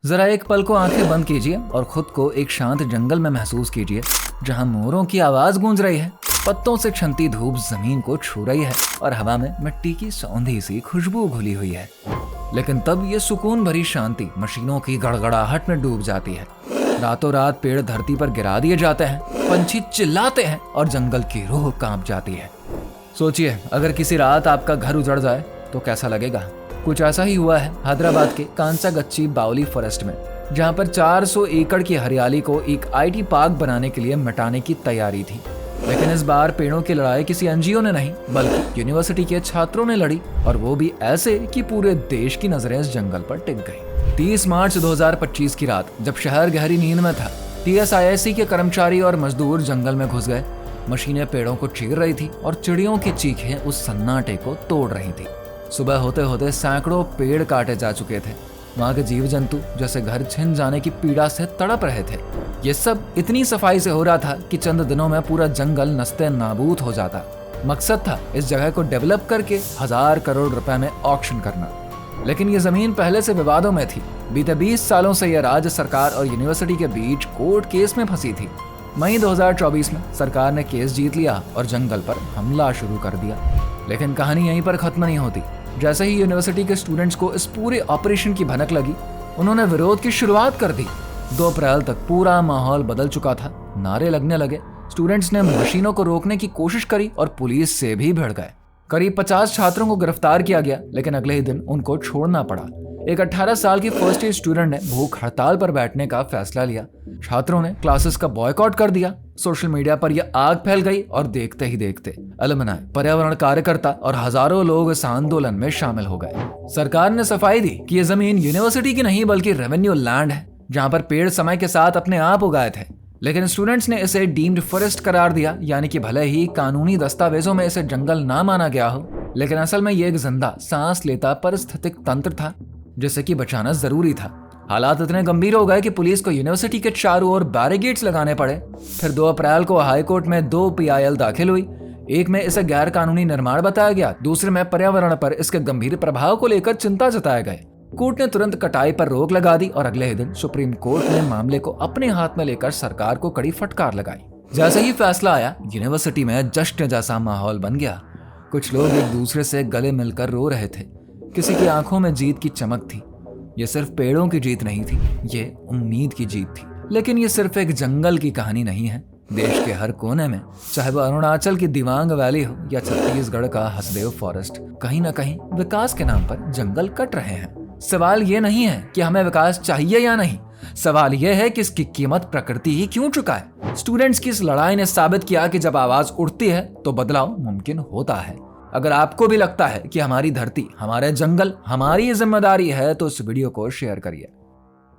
जरा एक पल को आंखें बंद कीजिए और खुद को एक शांत जंगल में महसूस कीजिए, जहां मोरों की आवाज गूंज रही है, पत्तों से छनती धूप जमीन को छू रही है और हवा में मिट्टी की सौंधी सी खुशबू घुली हुई है। लेकिन तब ये सुकून भरी शांति मशीनों की गड़गड़ाहट में डूब जाती है। रातों रात पेड़ धरती पर गिरा दिए जाते हैं, पंछी चिल्लाते हैं और जंगल की रूह कांप जाती है। सोचिए, अगर किसी रात आपका घर उजड़ जाए तो कैसा लगेगा। कुछ ऐसा ही हुआ है हैदराबाद के कांसागच्ची बावली फॉरेस्ट में, जहां पर 400 एकड़ की हरियाली को एक आईटी पार्क बनाने के लिए मिटाने की तैयारी थी। लेकिन इस बार पेड़ों की लड़ाई किसी एनजीओ ने नहीं, बल्कि यूनिवर्सिटी के छात्रों ने लड़ी, और वो भी ऐसे कि पूरे देश की नजरें इस जंगल पर टिक गई। 30 मार्च 2025 की रात, जब शहर गहरी नींद में था, टीएसआईएससी के कर्मचारी और मजदूर जंगल में घुस गए। मशीनें पेड़ों को चीर रही थी और चिड़ियों की चीखें उस सन्नाटे को तोड़ रही थी। सुबह होते होते सैकड़ों पेड़ काटे जा चुके थे। वहां के जीव जंतु जैसे घर छिन जाने की पीड़ा से तड़प रहे थे। ये सब इतनी सफाई से हो रहा था कि चंद दिनों में पूरा जंगल नस्ते नाबूद हो जाता। मकसद था इस जगह को डेवलप करके 1000 करोड़ रुपए में ऑक्शन करना। लेकिन ये जमीन पहले से विवादों में थी। बीते 20 सालों से यह राज्य सरकार और यूनिवर्सिटी के बीच कोर्ट केस में फंसी थी। मई 2024 में सरकार ने केस जीत लिया और जंगल पर हमला शुरू कर दिया। लेकिन कहानी यहीं पर खत्म नहीं होती। जैसे ही यूनिवर्सिटी के स्टूडेंट्स को इस पूरे ऑपरेशन की भनक लगी, उन्होंने विरोध की शुरुआत कर दी। 2 अप्रैल तक पूरा माहौल बदल चुका था। नारे लगने लगे, स्टूडेंट्स ने मशीनों को रोकने की कोशिश करी और पुलिस से भी भिड़ गए। करीब 50 छात्रों को गिरफ्तार किया गया, लेकिन अगले ही दिन उनको छोड़ना पड़ा। एक 18 साल की फर्स्ट ईयर स्टूडेंट ने भूख हड़ताल पर बैठने का फैसला लिया। छात्रों ने क्लासेस का बॉयकॉट कर दिया। सोशल मीडिया पर यह आग फैल गई और देखते ही देखते अलुमनाई, पर्यावरण कार्यकर्ता और हजारों लोग इस आंदोलन में शामिल हो गए। सरकार ने सफाई दी कि यह जमीन यूनिवर्सिटी की नहीं बल्कि रेवेन्यू लैंड है, जहां पर पेड़ समय के साथ अपने आप उगाए थे। लेकिन स्टूडेंट्स ने इसे डीम्ड फॉरेस्ट करार दिया, यानी कि भले ही कानूनी दस्तावेजों में इसे जंगल ना माना गया हो, लेकिन असल में यह एक जिंदा सांस लेता पारिस्थितिक तंत्र था जिसे कि बचाना जरूरी था। हालात इतने गंभीर हो गए कि पुलिस को यूनिवर्सिटी के चारों ओर बैरिकेड्स लगाने पड़े। फिर 2 अप्रैल को हाईकोर्ट में 2 PIL दाखिल हुई। एक में इसे गैर कानूनी निर्माण बताया गया, दूसरे में पर्यावरण पर इसके गंभीर प्रभाव को लेकर चिंता जताए गए। कोर्ट ने तुरंत कटाई पर रोक लगा दी और अगले ही दिन सुप्रीम कोर्ट ने मामले को अपने हाथ में लेकर सरकार को कड़ी फटकार लगाई। जैसे ही फैसला आया, यूनिवर्सिटी में जश्न जैसा माहौल बन गया। कुछ लोग एक दूसरे से गले मिलकर रो रहे थे। किसी की आंखों में जीत की चमक थी। ये सिर्फ पेड़ों की जीत नहीं थी, ये उम्मीद की जीत थी। लेकिन ये सिर्फ एक जंगल की कहानी नहीं है। देश के हर कोने में, चाहे वो अरुणाचल की दिवांग वैली हो या छत्तीसगढ़ का हसदेव फॉरेस्ट, कहीं ना कहीं विकास के नाम पर जंगल कट रहे हैं। सवाल ये नहीं है कि हमें विकास चाहिए या नहीं, सवाल यह है कि इसकी कीमत प्रकृति ही क्यों चुकाए। स्टूडेंट्स की इस लड़ाई ने साबित किया कि जब आवाज उठती है तो बदलाव मुमकिन होता है। अगर आपको भी लगता है कि हमारी धरती, हमारे जंगल, हमारी जिम्मेदारी है, तो इस वीडियो को शेयर करिए।